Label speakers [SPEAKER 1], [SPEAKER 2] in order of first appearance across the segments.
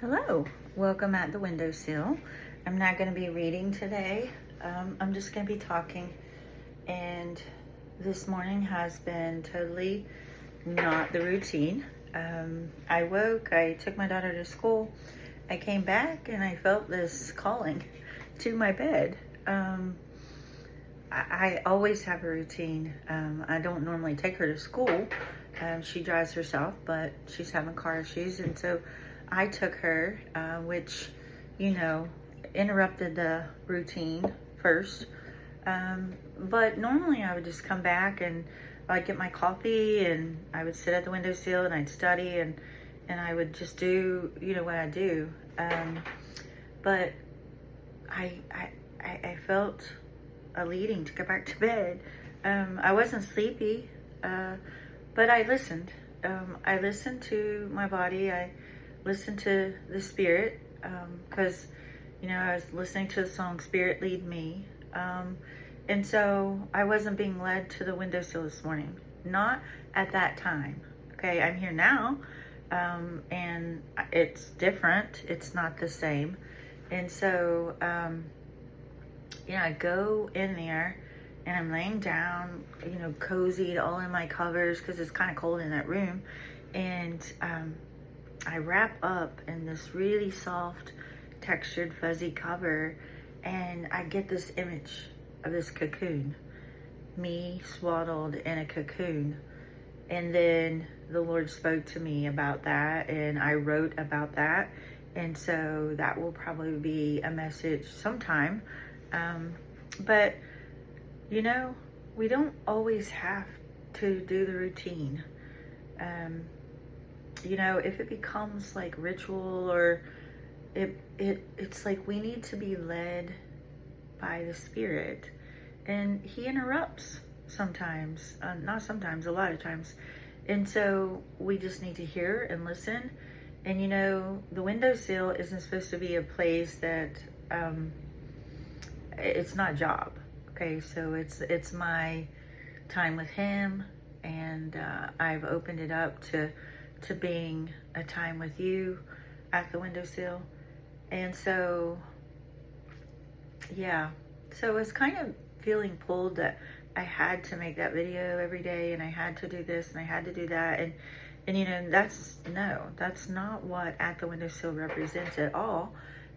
[SPEAKER 1] Hello, welcome at the Windowsill. I'm not going to be reading today. I'm just going to be talking. And this morning has been totally not the routine. I woke, I took my daughter to school. I came back and I felt this calling to my bed. I always have a routine. I don't normally take her to school. She drives herself, but she's having car issues. And so I took her, which, interrupted the routine first. But normally I would just come back and I'd get my coffee and I would sit at the windowsill and I'd study and I would just do, what I do. But I felt a leading to go back to bed. I wasn't sleepy, but I listened. I listened to my body. I listened to the Spirit, because, I was listening to the song Spirit Lead Me. And so I wasn't being led to the windowsill this morning. Not at that time. Okay, I'm here now, and it's different. It's not the same. And so, I go in there and I'm laying down, cozied all in my covers because it's kind of cold in that room. And I wrap up in this really soft, textured, fuzzy cover, and I get this image of this cocoon, me swaddled in a cocoon. And then the Lord spoke to me about that, and I wrote about that. And so that will probably be a message sometime. But, we don't always have to do the routine. If it becomes like ritual or it's like we need to be led by the Spirit. And He interrupts sometimes, not sometimes, a lot of times. And so we just need to hear and listen. And the windowsill isn't supposed to be a place that, it's not a job. Okay, so it's my time with Him, and I've opened it up to being a time with you at the windowsill. And so, yeah, so it's kind of feeling pulled that I had to make that video every day, and I had to do this and I had to do that, and that's not what at the windowsill represents at all.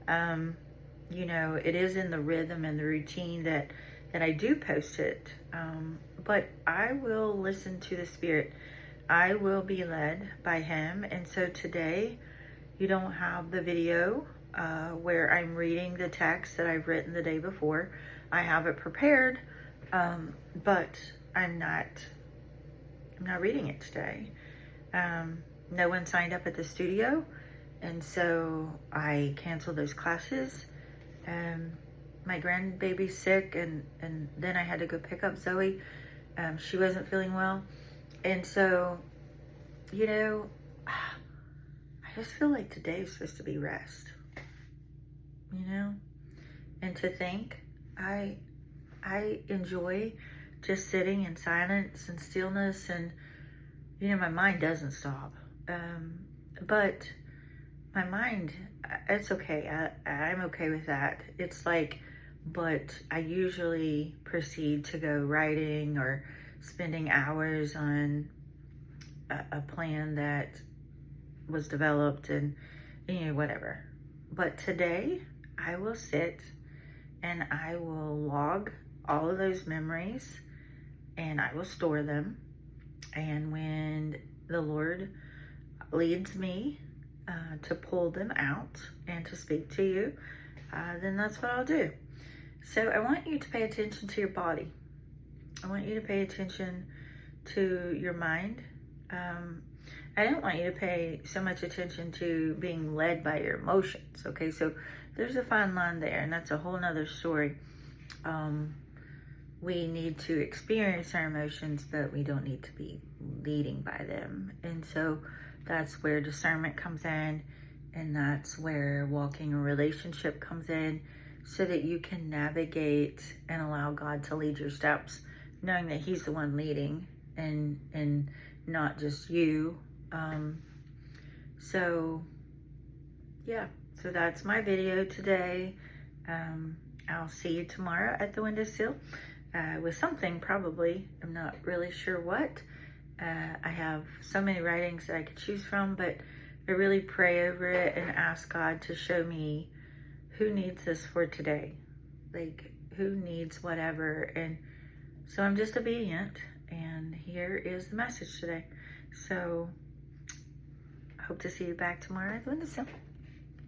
[SPEAKER 1] It is in the rhythm and the routine that I do post it. But I will listen to the Spirit. I will be led by Him. And so today, you don't have the video where I'm reading the text that I've written the day before. I have it prepared, but I'm not reading it today. No one signed up at the studio, and so I canceled those classes. My grandbaby's sick, and then I had to go pick up Zoe. She wasn't feeling well. And so, I just feel like today is supposed to be rest, and to think I enjoy just sitting in silence and stillness, and, my mind doesn't stop. But my mind, it's okay. I'm okay with that. It's like, but I usually proceed to go writing or spending hours on a plan that was developed and, whatever. But today I will sit and I will log all of those memories and I will store them. And when the Lord leads me to pull them out and to speak to you, then that's what I'll do. So I want you to pay attention to your body. I want you to pay attention to your mind. I don't want you to pay so much attention to being led by your emotions. Okay, so there's a fine line there, and that's a whole nother story. We need to experience our emotions, but we don't need to be leading by them. And so that's where discernment comes in, and that's where walking a relationship comes in, so that you can navigate and allow God to lead your steps, knowing that He's the one leading and not just you. So yeah, so that's my video today. I'll see you tomorrow at the Windowsill with something probably. I'm not really sure what. I have so many writings that I could choose from, but I really pray over it and ask God to show me who needs this for today. Like, who needs whatever. And so I'm just obedient, and here is the message today. So I hope to see you back tomorrow at the Windowsill.